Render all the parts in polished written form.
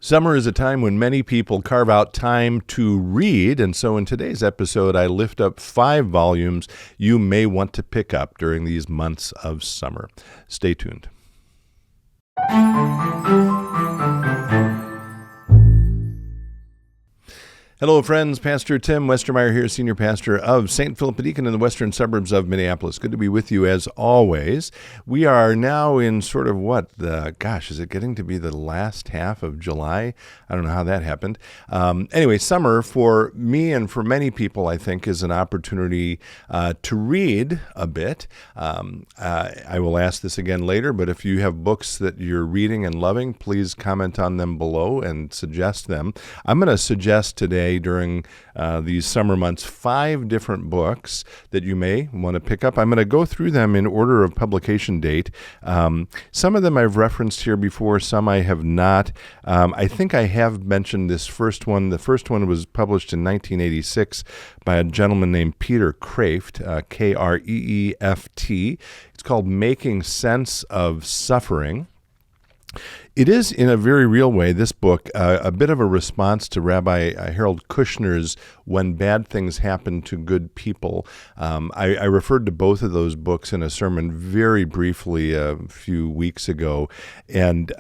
Summer is a time when many people carve out time to read, and so in today's episode, I lift up 5 volumes you may want to pick up during these months of summer. Stay tuned. Hello, friends. Pastor Tim Westermeyer here, Senior Pastor of St. Philip Deacon in the western suburbs of Minneapolis. Good to be with you as always. We are now in sort of is it getting to be the last half of July? I don't know how that happened. Anyway, summer for me and for many people, I think, is an opportunity to read a bit. I will ask this again later, but if you have books that you're reading and loving, please comment on them below and suggest them. I'm going to suggest today during these summer months 5 different books that you may want to pick up. I'm going to go through them in order of publication date. Some of them I've referenced here before, some I have not. I think I have mentioned this first one. The first one was published in 1986 by a gentleman named Peter Kreeft, Kreeft. It's called Making Sense of Suffering. It is, in a very real way, this book, a bit of a response to Rabbi Harold Kushner's When Bad Things Happen to Good People. I referred to both of those books in a sermon very briefly a few weeks ago, and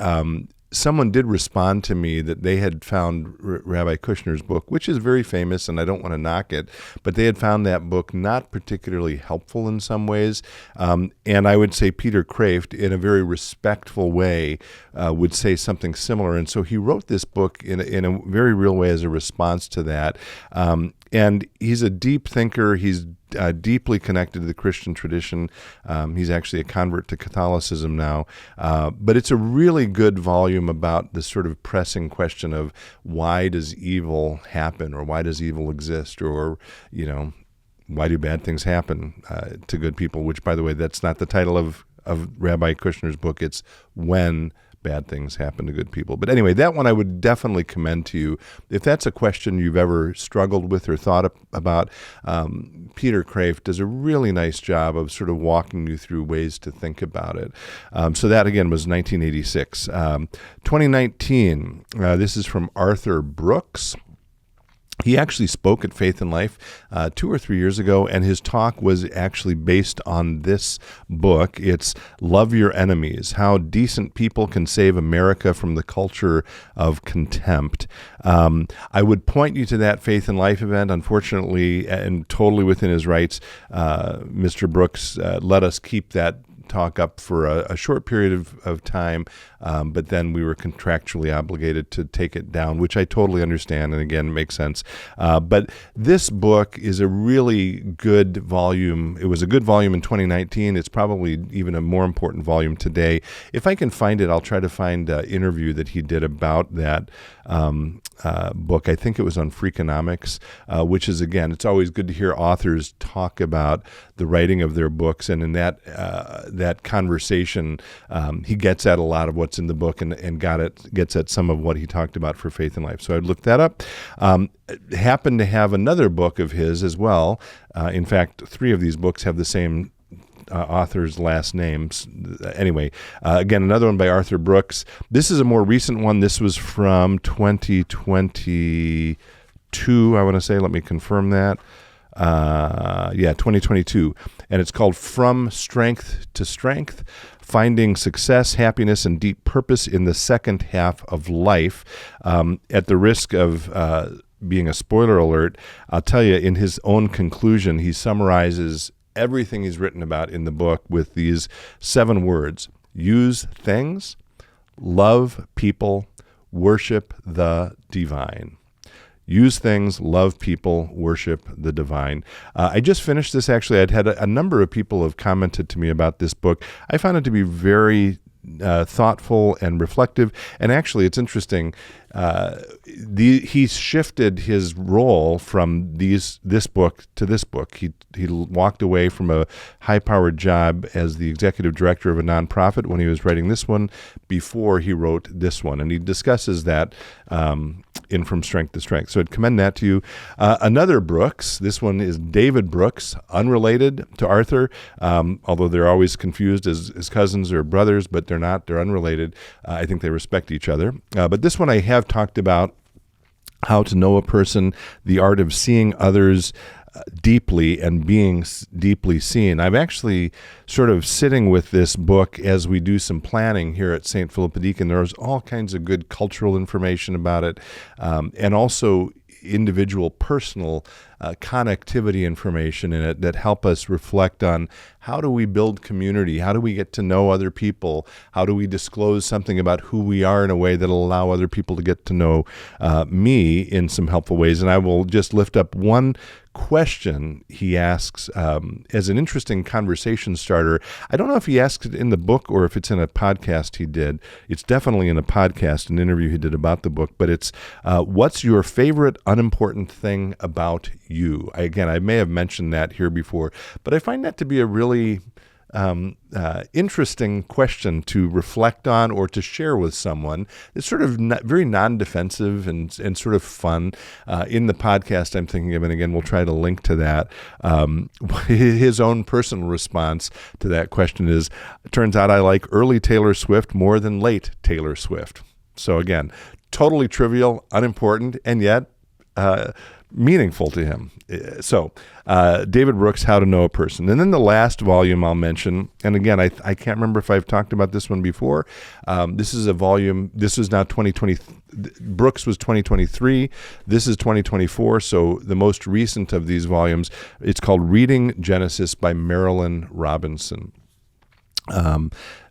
someone did respond to me that they had found Rabbi Kushner's book, which is very famous, and I don't want to knock it, but they had found that book not particularly helpful in some ways. And I would say Peter Kreeft, in a very respectful way, would say something similar. And so he wrote this book in a very real way as a response to that. And he's a deep thinker. He's deeply connected to the Christian tradition. He's actually a convert to Catholicism now. But it's a really good volume about the sort of pressing question of why does evil happen, or why does evil exist, or, why do bad things happen to good people, which, by the way, that's not the title of Rabbi Kushner's book. It's When Bad Things Happen to Good People. But anyway, that one I would definitely commend to you. If that's a question you've ever struggled with or thought about, Peter Kreeft does a really nice job of sort of walking you through ways to think about it. So that, again, was 1986. 2019, this is from Arthur Brooks. He actually spoke at Faith and Life 2 or 3 years ago, and his talk was actually based on this book. It's Love Your Enemies, How Decent People Can Save America from the Culture of Contempt. I would point you to that Faith and Life event. Unfortunately, and totally within his rights, Mr. Brooks let us keep that talk up for a short period of time, but then we were contractually obligated to take it down, which I totally understand, and again, makes sense. But this book is a really good volume. It was a good volume in 2019. It's probably even a more important volume today. If I can find it, I'll try to find an interview that he did about that book. I think it was on Freakonomics, which is, again, it's always good to hear authors talk about the writing of their books, and in that conversation, he gets at a lot of what's in the book and gets at some of what he talked about for Faith and Life. So I'd look that up. Happened to have another book of his as well. In fact, 3 of these books have the same author's last names. Anyway, again, another one by Arthur Brooks. This is a more recent one. This was from 2022, I want to say. Let me confirm that. 2022. And it's called From Strength to Strength, Finding Success, Happiness, and Deep Purpose in the Second Half of Life. At the risk of being a spoiler alert, I'll tell you, in his own conclusion, he summarizes everything he's written about in the book with these 7 words: use things, love people, worship the divine. Use things, love people, worship the divine. I just finished this, actually. I'd had a number of people have commented to me about this book. I found it to be very thoughtful and reflective. And actually, it's interesting. He shifted his role from this book to this book. He walked away from a high-powered job as the executive director of a nonprofit when he was writing this one before he wrote this one. And he discusses that in From Strength to Strength. So I'd commend that to you. Another Brooks, this one is David Brooks, unrelated to Arthur, although they're always confused as cousins or brothers, but they're not. They're unrelated. I think they respect each other. But this one I have talked about how to know a person, the art of seeing others deeply and being deeply seen. I'm actually sort of sitting with this book as we do some planning here at St. Philip Deacon. There's all kinds of good cultural information about it, and also individual personal connectivity information in it that help us reflect on how do we build community, how do we get to know other people, how do we disclose something about who we are in a way that'll allow other people to get to know me in some helpful ways. And I will just lift up one question he asks as an interesting conversation starter. I don't know if he asks it in the book or if it's in a podcast he did. It's definitely in a podcast, an interview he did about the book, but it's what's your favorite unimportant thing about you? Again, I may have mentioned that here before, but I find that to be a really interesting question to reflect on or to share with someone. It's sort of very non-defensive and sort of fun. In the podcast I'm thinking of, and again, we'll try to link to that. His own personal response to that question is, it turns out I like early Taylor Swift more than late Taylor Swift. So again, totally trivial, unimportant, and yet meaningful to him. So David Brooks, How to Know a Person. And then the last volume I'll mention, and again, I can't remember if I've talked about this one before. This is a volume, this is now 2020, Brooks was 2023, this is 2024, so the most recent of these volumes. It's called Reading Genesis by Marilynne Robinson.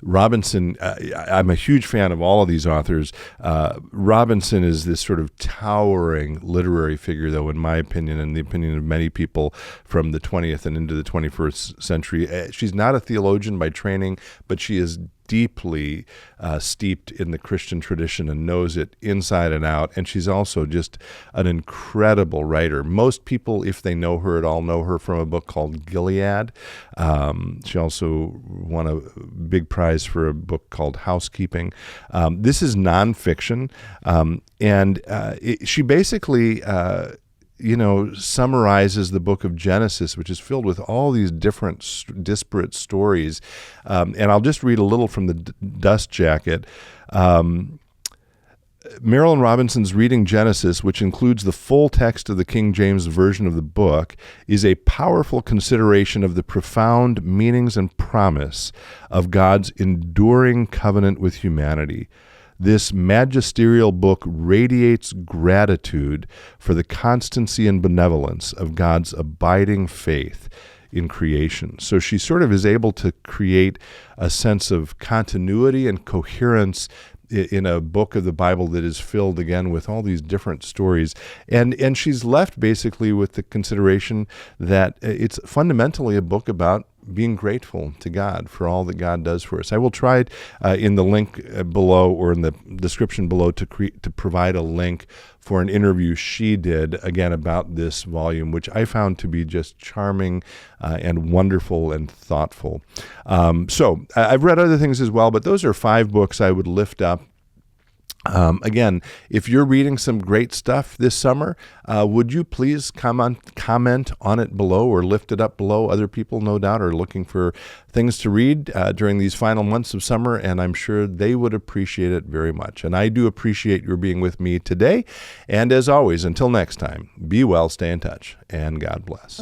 Robinson, I'm a huge fan of all of these authors. Robinson is this sort of towering literary figure, though, in my opinion, and the opinion of many people from the 20th and into the 21st century. She's not a theologian by training, but she is deeply steeped in the Christian tradition and knows it inside and out. And she's also just an incredible writer. Most people, if they know her at all, know her from a book called Gilead. She also won a big prize for a book called Housekeeping. This is nonfiction, and she basically summarizes the book of Genesis, which is filled with all these different disparate stories. And I'll just read a little from the Dust Jacket. Marilynne Robinson's Reading Genesis, which includes the full text of the King James Version of the book, is a powerful consideration of the profound meanings and promise of God's enduring covenant with humanity. This magisterial book radiates gratitude for the constancy and benevolence of God's abiding faith in creation. So she sort of is able to create a sense of continuity and coherence in a book of the Bible that is filled, again, with all these different stories. And she's left basically with the consideration that it's fundamentally a book about being grateful to God for all that God does for us. I will try in the link below or in the description below to provide a link for an interview she did, again, about this volume, which I found to be just charming and wonderful and thoughtful. So I've read other things as well, but those are 5 books I would lift up. Again, if you're reading some great stuff this summer, would you please comment on it below or lift it up below? Other people, no doubt, are looking for things to read during these final months of summer, and I'm sure they would appreciate it very much. And I do appreciate your being with me today. And as always, until next time, be well, stay in touch, and God bless.